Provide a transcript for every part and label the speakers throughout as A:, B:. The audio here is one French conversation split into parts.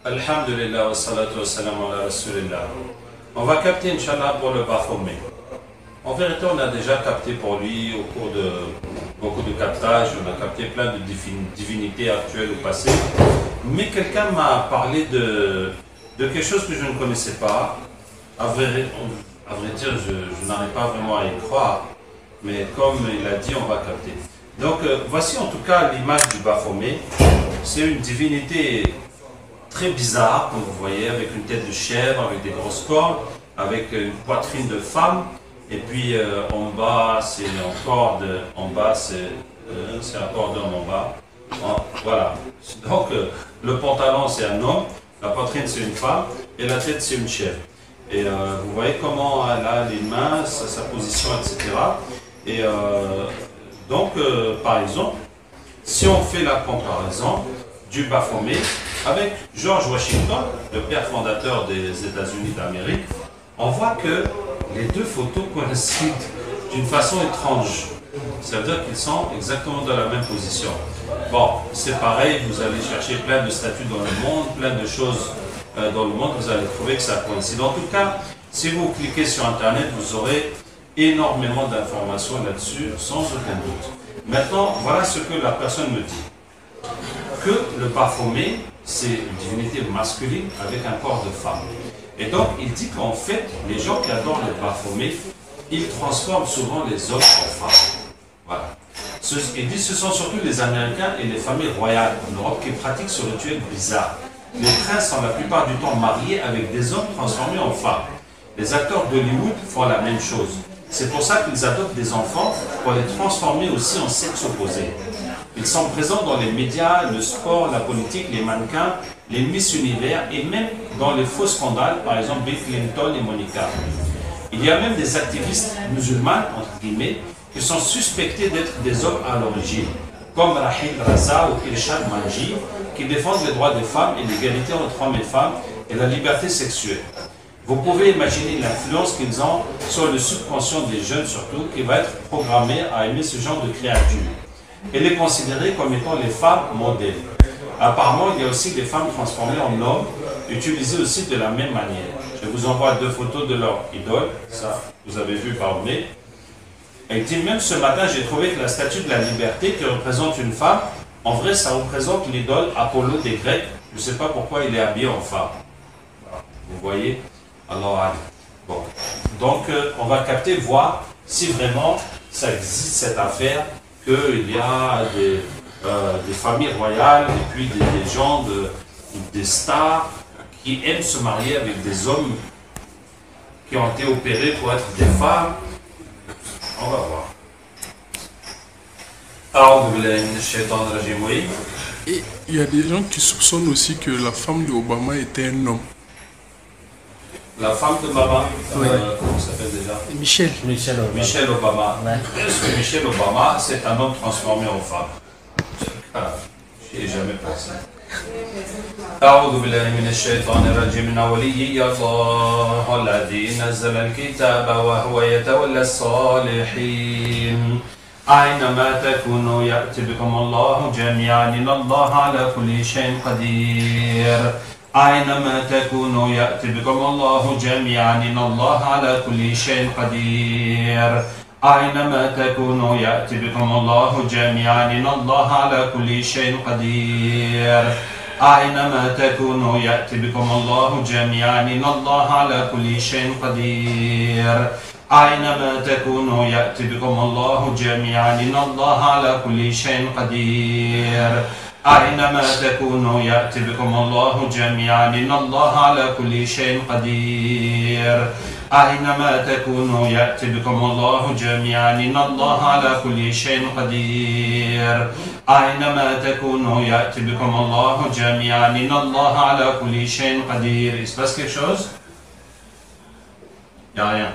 A: Alhamdulillah wa salatu wa salam ala rasulillah. On va capter, Inch'Allah, pour le Baphomet. En vérité, on a déjà capté pour lui au cours de beaucoup de captages, on a capté plein de divinités actuelles ou passées. Mais quelqu'un m'a parlé de quelque chose que je ne connaissais pas. À vrai dire, je n'arrive pas vraiment à y croire. Mais comme il a dit, on va capter. Donc, voici en tout cas l'image du Baphomet. C'est une divinité très bizarre, comme vous voyez, avec une tête de chèvre, avec des grosses cornes, avec une poitrine de femme. Et puis en bas, c'est un corde, en bas, c'est un cordon en bas. Voilà. Donc, le pantalon, c'est un homme, la poitrine, c'est une femme, et la tête, c'est une chèvre. Et vous voyez comment elle a les mains, sa position, etc. Et donc, par exemple, si on fait la comparaison du Baphomet avec George Washington, le père fondateur des États-Unis d'Amérique, on voit que les deux photos coïncident d'une façon étrange. Ça veut dire qu'ils sont exactement dans la même position. Bon, c'est pareil, vous allez chercher plein de statues dans le monde, plein de choses dans le monde, vous allez trouver que ça coïncide. En tout cas, si vous cliquez sur Internet, vous aurez énormément d'informations là-dessus, sans aucun doute. Maintenant, voilà ce que la personne me dit. Que le Baphomet, c'est une divinité masculine avec un corps de femme. Et donc, il dit qu'en fait, les gens qui adorent le Baphomet, ils transforment souvent les hommes en femmes. Voilà. Il dit que ce sont surtout les Américains et les familles royales en Europe qui pratiquent ce rituel bizarre. Les princes sont la plupart du temps mariés avec des hommes transformés en femmes. Les acteurs d'Hollywood font la même chose. C'est pour ça qu'ils adoptent des enfants pour les transformer aussi en sexe opposé. Ils sont présents dans les médias, le sport, la politique, les mannequins, les Miss Univers et même dans les faux scandales, par exemple Bill Clinton et Monica. Il y a même des activistes musulmans, entre guillemets, qui sont suspectés d'être des hommes à l'origine, comme Rahil Raza ou Irshad Manji, qui défendent les droits des femmes et l'égalité entre hommes et femmes et la liberté sexuelle. Vous pouvez imaginer l'influence qu'ils ont sur le subconscient des jeunes surtout, qui va être programmé à aimer ce genre de créatures et les considérer comme étant les femmes modèles. Apparemment, il y a aussi des femmes transformées en hommes, utilisées aussi de la même manière. Je vous envoie deux photos de leur idole, ça vous avez vu par mail. Et il dit, même ce matin, j'ai trouvé que la statue de la liberté qui représente une femme, en vrai, ça représente l'idole Apollo des Grecs. Je ne sais pas pourquoi il est habillé en femme. Vous voyez? Alors, bon. Donc, on va capter, voir si vraiment ça existe cette affaire, qu'il y a des familles royales et puis des gens, des stars qui aiment se marier avec des hommes qui ont été opérés pour être des femmes. On va voir.
B: Et il y a des gens qui soupçonnent aussi que la femme d'Obama était un homme.
A: La femme de Obama,
B: oui.
A: Comment ça s'appelle déjà?
C: Michelle
A: Obama.
C: Ouais.
A: Est-ce que Michelle Obama, c'est un homme transformé en femme? Voilà. J'y ai jamais pensé. أعوذ بالله من الشيطان الرجيم من ولي الله الذي نزل الكتاب وهو يتولى الصالحين أينما تكونوا يأتي بكم الله جميعا إن الله على كل شيء قدير أينما تكونوا يأتي بكم الله جميعا إن الله على كل شيء قدير أينما تكونوا يأتي بكم الله جميعا إن الله على كل شيء قدير أينما تكونوا يأتي بكم الله جميعا إن الله على كل شيء قدير أينما تكونوا يأتي بكم الله جميعا إن الله على كل شيء قدير أينما تكونوا يأتي بكم الله جميعا إن الله على كل شيء قدير أينما تكونوا يأتي بكم الله جميعا إن الله على كل شيء قدير أينما تكونوا يأتي بكم الله جميعا إن الله على كل شيء قدير. Il se passe quelque chose? Il n'y a rien.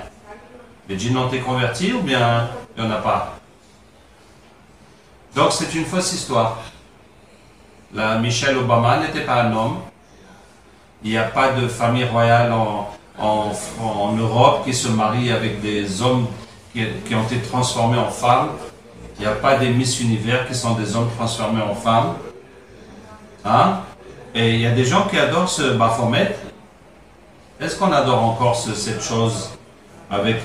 A: Les djinns ont été convertis ou bien il n'y en a pas? Donc c'est une fausse histoire. La Michelle Obama n'était pas un homme. Il n'y a pas de famille royale en Europe qui se marie avec des hommes qui ont été transformés en femmes. Il n'y a pas des Miss Univers qui sont des hommes transformés en femmes. Hein? Et il y a des gens qui adorent ce Baphomet. Est-ce qu'on adore encore cette chose avec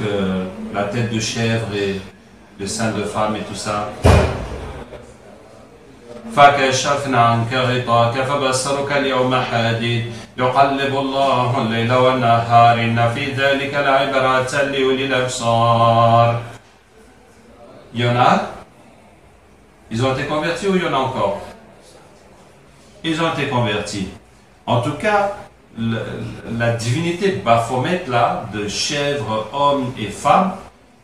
A: la tête de chèvre et le sein de femme et tout ça? فكشفنا عنك غطاك فبصرك اليوم حديد يقلب الله الليل والنهار إن في ذلك لعبرات لأولي الأبصار. Il y en a? Ils ont été convertis ou il y en a encore? Ils ont été convertis. En tout cas, la divinité de Baphomet là, de chèvres, hommes et femmes,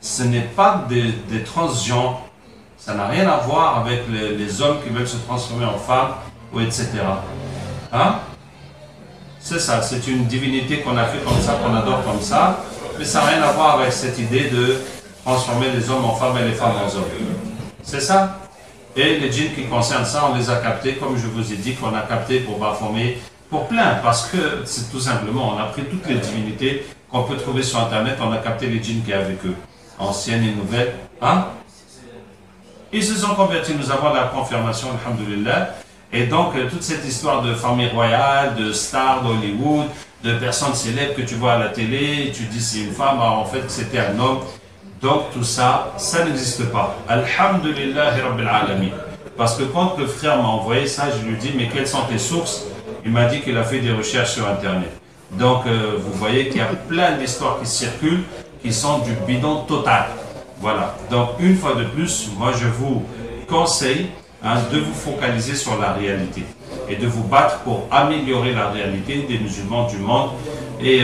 A: ce n'est pas des transgenres. Ça n'a rien à voir avec les hommes qui veulent se transformer en femmes, ou etc. Hein? C'est ça, c'est une divinité qu'on a fait comme ça, qu'on adore comme ça, mais ça n'a rien à voir avec cette idée de transformer les hommes en femmes et les femmes en hommes. C'est ça? Et les djinns qui concernent ça, on les a captés, comme je vous ai dit, qu'on a capté pour Baphomet, pour plein, parce que c'est tout simplement, on a pris toutes les divinités qu'on peut trouver sur Internet, on a capté les djinns qui y a avec eux, anciennes et nouvelles. Hein? Ils se sont convertis, nous avons la confirmation, alhamdoulilah. Et donc, toute cette histoire de famille royale, de stars d'Hollywood, de personnes célèbres que tu vois à la télé, tu dis c'est une femme, alors en fait c'était un homme. Donc tout ça, ça n'existe pas. Alhamdulillah Rabbil Alamin. Parce que quand le frère m'a envoyé ça, je lui dis, mais quelles sont tes sources? Il m'a dit qu'il a fait des recherches sur Internet. Donc vous voyez qu'il y a plein d'histoires qui circulent, qui sont du bidon total. Voilà, donc une fois de plus, moi je vous conseille de vous focaliser sur la réalité et de vous battre pour améliorer la réalité des musulmans du monde. Et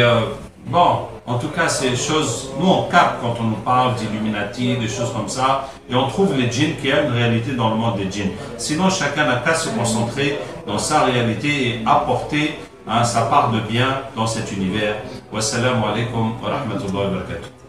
A: bon, en tout cas, ces choses, nous on capte quand on nous parle d'Illuminati, des choses comme ça, et on trouve les djinns qui a une réalité dans le monde des djinns. Sinon, chacun n'a qu'à se concentrer dans sa réalité et apporter sa part de bien dans cet univers. Wassalamu alaikum wa rahmatullahi wa barakatuh.